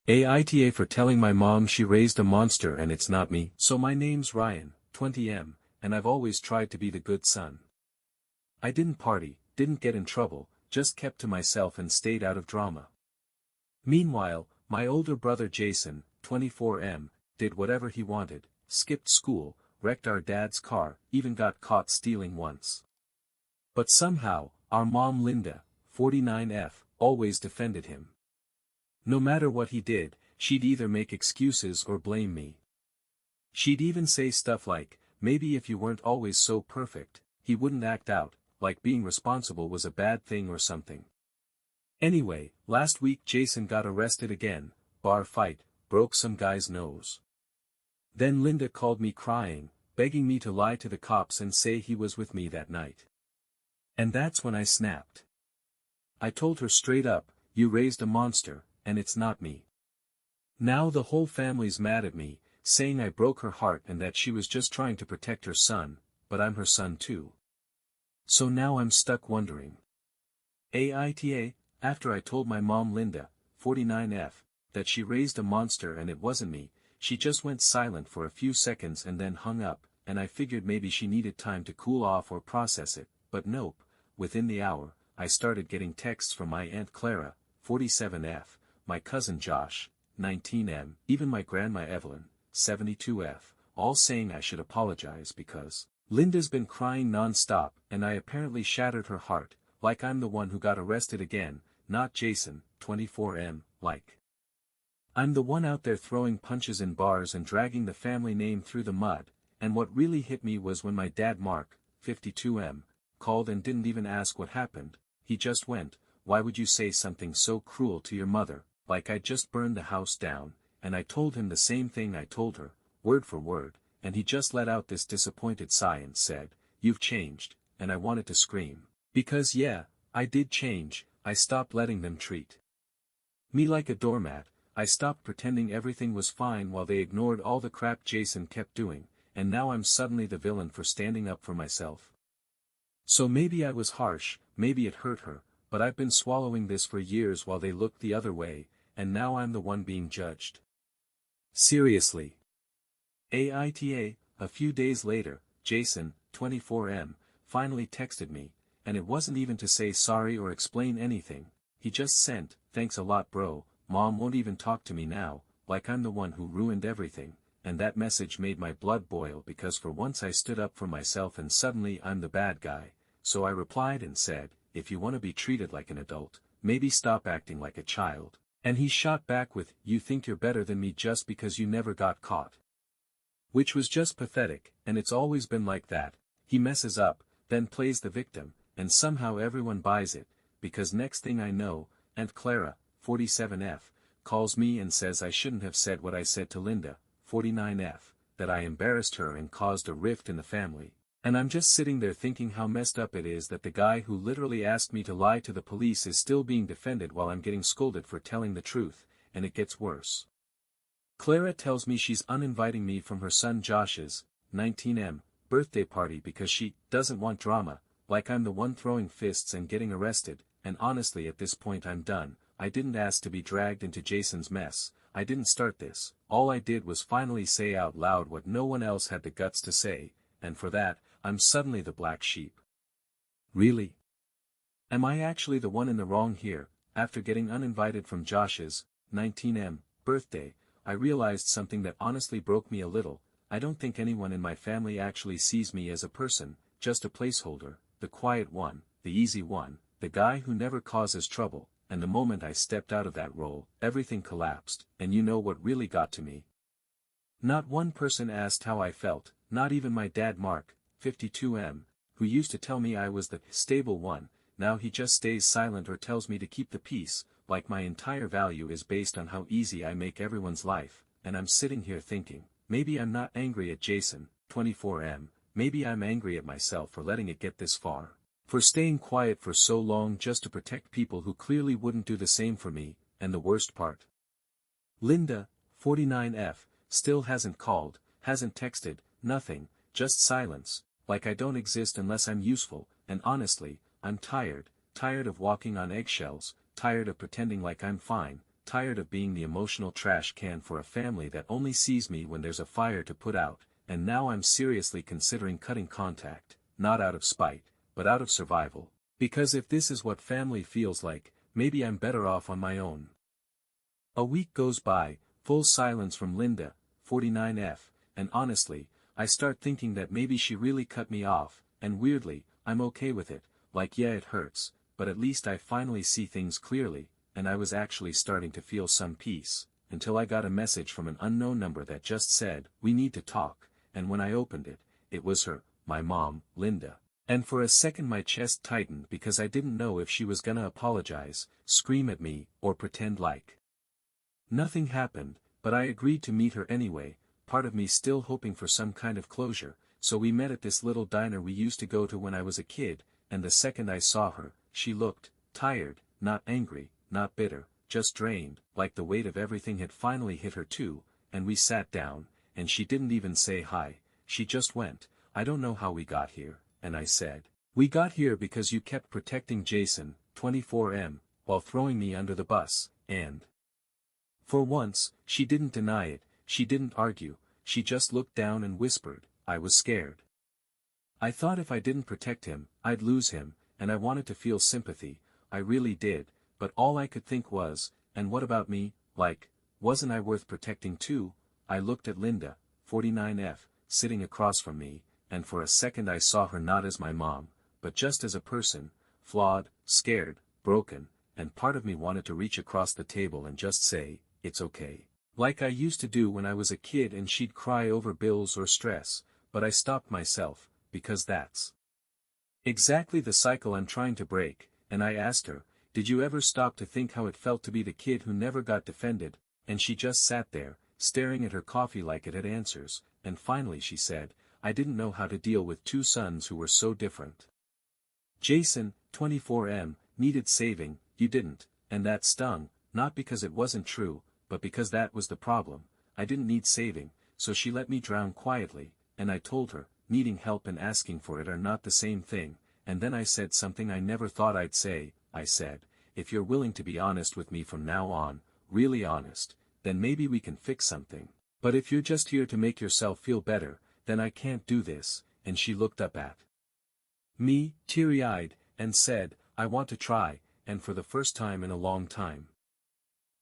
AITA for telling my mom she raised a monster and it's not me. So my name's Ryan, 20M, and I've always tried to be the good son. I didn't party, didn't get in trouble, just kept to myself and stayed out of drama. Meanwhile, my older brother Jason, 24M, did whatever he wanted, skipped school, wrecked our dad's car, even got caught stealing once. But somehow, our mom Linda, 49F, always defended him. No matter what he did, she'd either make excuses or blame me. She'd even say stuff like, maybe if you weren't always so perfect, he wouldn't act out, like being responsible was a bad thing or something. Anyway, last week Jason got arrested again, bar fight, broke some guy's nose. Then Linda called me crying, begging me to lie to the cops and say he was with me that night. And that's when I snapped. I told her straight up, you raised a monster, and it's not me. Now the whole family's mad at me, saying I broke her heart and that she was just trying to protect her son, but I'm her son too. So now I'm stuck wondering. AITA, after I told my mom Linda, 49F, that she raised a monster and it wasn't me, she just went silent for a few seconds and then hung up, and I figured maybe she needed time to cool off or process it, but nope, within the hour, I started getting texts from my Aunt Clara, 47F, my cousin Josh, 19M, even my grandma Evelyn, 72F, all saying I should apologize because Linda's been crying non-stop and I apparently shattered her heart, like I'm the one who got arrested again, not Jason, 24M, like. I'm the one out there throwing punches in bars and dragging the family name through the mud, and what really hit me was when my dad Mark, 52M, called and didn't even ask what happened, he just went, why would you say something so cruel to your mother, like I just burned the house down, and I told him the same thing I told her, word for word, and he just let out this disappointed sigh and said, you've changed, and I wanted to scream. Because yeah, I did change, I stopped letting them treat me like a doormat, I stopped pretending everything was fine while they ignored all the crap Jason kept doing, and now I'm suddenly the villain for standing up for myself. So maybe I was harsh, maybe it hurt her, but I've been swallowing this for years while they looked the other way, and now I'm the one being judged. Seriously. AITA, a few days later, Jason, 24M, finally texted me, and it wasn't even to say sorry or explain anything, he just sent, thanks a lot bro, mom won't even talk to me now, like I'm the one who ruined everything, and that message made my blood boil because for once I stood up for myself and suddenly I'm the bad guy, so I replied and said, if you want to be treated like an adult, maybe stop acting like a child, and he shot back with, you think you're better than me just because you never got caught. Which was just pathetic, and it's always been like that, he messes up, then plays the victim, and somehow everyone buys it, because next thing I know, Aunt Clara, 47F, calls me and says I shouldn't have said what I said to Linda, 49F, that I embarrassed her and caused a rift in the family, and I'm just sitting there thinking how messed up it is that the guy who literally asked me to lie to the police is still being defended while I'm getting scolded for telling the truth, and it gets worse. Clara tells me she's uninviting me from her son Josh's, 19M, birthday party because she doesn't want drama, like I'm the one throwing fists and getting arrested, and honestly at this point I'm done, I didn't ask to be dragged into Jason's mess, I didn't start this, all I did was finally say out loud what no one else had the guts to say, and for that, I'm suddenly the black sheep. Really? Am I actually the one in the wrong here? After getting uninvited from Josh's, 19M, birthday, I realized something that honestly broke me a little. I don't think anyone in my family actually sees me as a person, just a placeholder, the quiet one, the easy one, the guy who never causes trouble, and the moment I stepped out of that role, everything collapsed, and you know what really got to me? Not one person asked how I felt, not even my dad Mark, 52M, who used to tell me I was the stable one, now he just stays silent or tells me to keep the peace, like my entire value is based on how easy I make everyone's life, and I'm sitting here thinking, maybe I'm not angry at Jason, 24M, maybe I'm angry at myself for letting it get this far, for staying quiet for so long just to protect people who clearly wouldn't do the same for me, and the worst part. Linda, 49F, still hasn't called, hasn't texted, nothing, just silence, like I don't exist unless I'm useful, and honestly, I'm tired of walking on eggshells, tired of pretending like I'm fine, tired of being the emotional trash can for a family that only sees me when there's a fire to put out, and now I'm seriously considering cutting contact, not out of spite, but out of survival. Because if this is what family feels like, maybe I'm better off on my own. A week goes by, full silence from Linda, 49F, and honestly, I start thinking that maybe she really cut me off, and weirdly, I'm okay with it, like yeah it hurts, but at least I finally see things clearly, and I was actually starting to feel some peace, until I got a message from an unknown number that just said, "We need to talk," and when I opened it, it was her, my mom, Linda. And for a second my chest tightened because I didn't know if she was gonna apologize, scream at me, or pretend like nothing happened, but I agreed to meet her anyway, part of me still hoping for some kind of closure. So we met at this little diner we used to go to when I was a kid, and the second I saw her, she looked tired, not angry, not bitter, just drained, like the weight of everything had finally hit her too, and we sat down, and she didn't even say hi, she just went, "I don't know how we got here," and I said, "We got here because you kept protecting Jason, 24M, while throwing me under the bus," and for once, she didn't deny it, she didn't argue, she just looked down and whispered, "I was scared. I thought if I didn't protect him, I'd lose him, and I wanted to feel sympathy, I really did, but all I could think was, and what about me, like, wasn't I worth protecting too?" I looked at Linda, 49F, sitting across from me, and for a second I saw her not as my mom, but just as a person, flawed, scared, broken, and part of me wanted to reach across the table and just say, "It's okay." Like I used to do when I was a kid and she'd cry over bills or stress, but I stopped myself, because that's exactly the cycle I'm trying to break, and I asked her, "Did you ever stop to think how it felt to be the kid who never got defended?" And she just sat there, staring at her coffee like it had answers, and finally she said, "I didn't know how to deal with two sons who were so different. Jason, 24M, needed saving, you didn't," and that stung, not because it wasn't true, but because that was the problem. I didn't need saving, so she let me drown quietly, and I told her, needing help and asking for it are not the same thing, and then I said something I never thought I'd say. I said, "If you're willing to be honest with me from now on, really honest, then maybe we can fix something, but if you're just here to make yourself feel better, then I can't do this," and she looked up at me, teary-eyed, and said, "I want to try," and for the first time in a long time,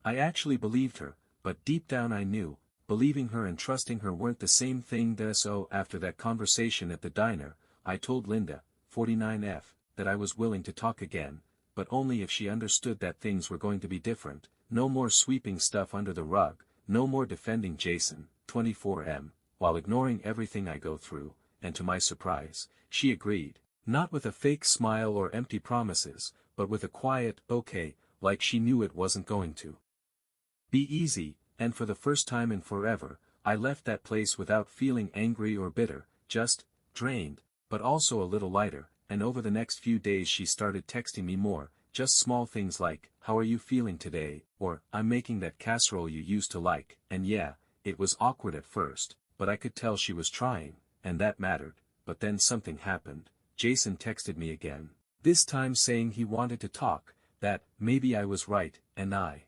I actually believed her, but deep down I knew, believing her and trusting her weren't the same thing. So after that conversation at the diner, I told Linda, 49F, that I was willing to talk again, but only if she understood that things were going to be different, no more sweeping stuff under the rug, no more defending Jason, 24M, while ignoring everything I go through, and to my surprise, she agreed, not with a fake smile or empty promises, but with a quiet, "Okay," like she knew it wasn't going to be easy, and for the first time in forever, I left that place without feeling angry or bitter, just drained, but also a little lighter, and over the next few days she started texting me more, just small things like, "How are you feeling today?" or, "I'm making that casserole you used to like," and yeah, it was awkward at first, but I could tell she was trying, and that mattered. But then something happened. Jason texted me again, this time saying he wanted to talk, that maybe I was right, and I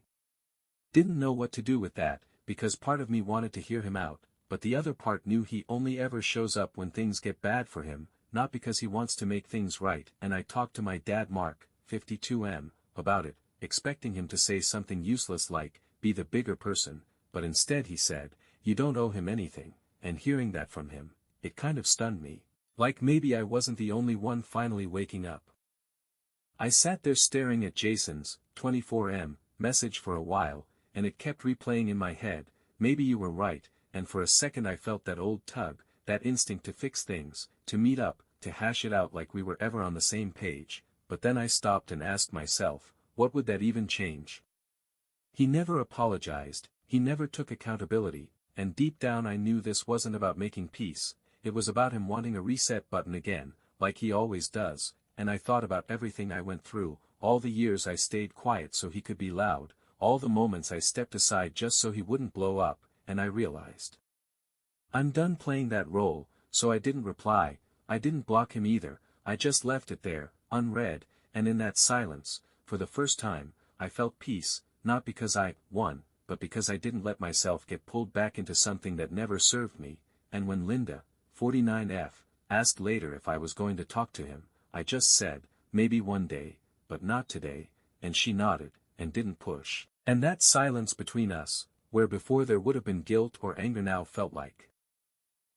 didn't know what to do with that, because part of me wanted to hear him out, but the other part knew he only ever shows up when things get bad for him, not because he wants to make things right. And I talked to my dad Mark, 52M, about it, expecting him to say something useless like, "Be the bigger person," but instead he said, "You don't owe him anything," and hearing that from him, it kind of stunned me, like maybe I wasn't the only one finally waking up. I sat there staring at Jason's, 24M, message for a while, and it kept replaying in my head, "Maybe you were right," and for a second I felt that old tug, that instinct to fix things, to meet up, to hash it out like we were ever on the same page, but then I stopped and asked myself, what would that even change? He never apologized, he never took accountability, and deep down I knew this wasn't about making peace, it was about him wanting a reset button again, like he always does, and I thought about everything I went through, all the years I stayed quiet so he could be loud, all the moments I stepped aside just so he wouldn't blow up, and I realized, I'm done playing that role, so I didn't reply, I didn't block him either, I just left it there, unread, and in that silence, for the first time, I felt peace, not because I won, but because I didn't let myself get pulled back into something that never served me, and when Linda, 49F, asked later if I was going to talk to him, I just said, maybe one day, but not today, and she nodded, and didn't push. And that silence between us, where before there would have been guilt or anger now felt like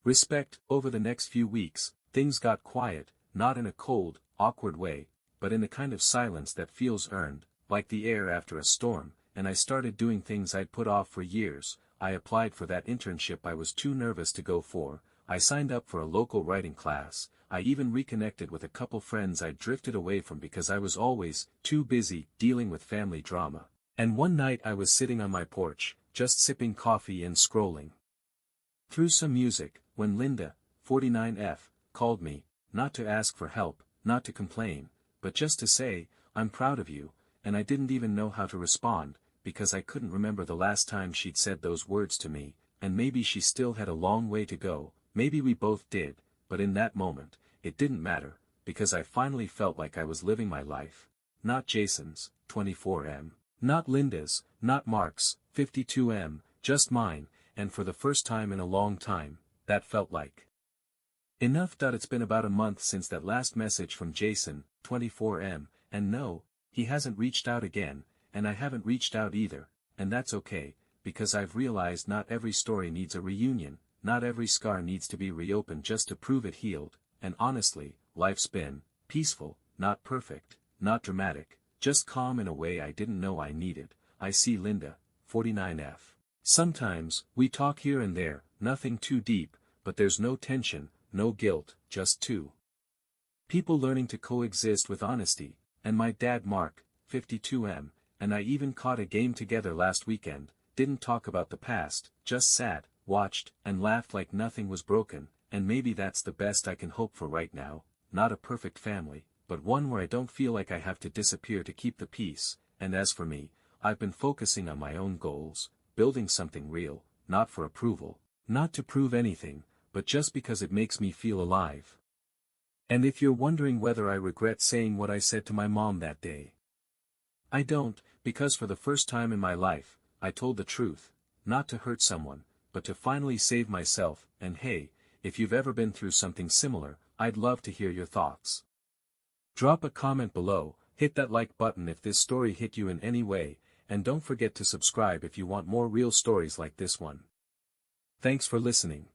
respect. Over the next few weeks, things got quiet, not in a cold, awkward way, but in a kind of silence that feels earned, like the air after a storm, and I started doing things I'd put off for years. I applied for that internship I was too nervous to go for, I signed up for a local writing class, I even reconnected with a couple friends I'd drifted away from because I was always too busy dealing with family drama. And one night I was sitting on my porch, just sipping coffee and scrolling through some music, when Linda, 49F, called me, not to ask for help, not to complain, but just to say, I'm proud of you, and I didn't even know how to respond, because I couldn't remember the last time she'd said those words to me, and maybe she still had a long way to go, maybe we both did, but in that moment, it didn't matter, because I finally felt like I was living my life. Not Jason's, 24M. Not Linda's, not Mark's, 52M, just mine, and for the first time in a long time, that felt like enough. It's been about a month since that last message from Jason, 24M, and no, he hasn't reached out again, and I haven't reached out either, and that's okay, because I've realized not every story needs a reunion, not every scar needs to be reopened just to prove it healed, and honestly, life's been peaceful, not perfect, not dramatic, just calm in a way I didn't know I needed. I see Linda, 49F. Sometimes, we talk here and there, nothing too deep, but there's no tension, no guilt, just two people learning to coexist with honesty, and my dad Mark, 52M, and I even caught a game together last weekend, didn't talk about the past, just sat, watched, and laughed like nothing was broken, and maybe that's the best I can hope for right now, not a perfect family, but one where I don't feel like I have to disappear to keep the peace. And as for me, I've been focusing on my own goals, building something real, not for approval, not to prove anything, but just because it makes me feel alive. And if you're wondering whether I regret saying what I said to my mom that day, I don't, because for the first time in my life, I told the truth, not to hurt someone, but to finally save myself. And hey, if you've ever been through something similar, I'd love to hear your thoughts. Drop a comment below, hit that like button if this story hit you in any way, and don't forget to subscribe if you want more real stories like this one. Thanks for listening.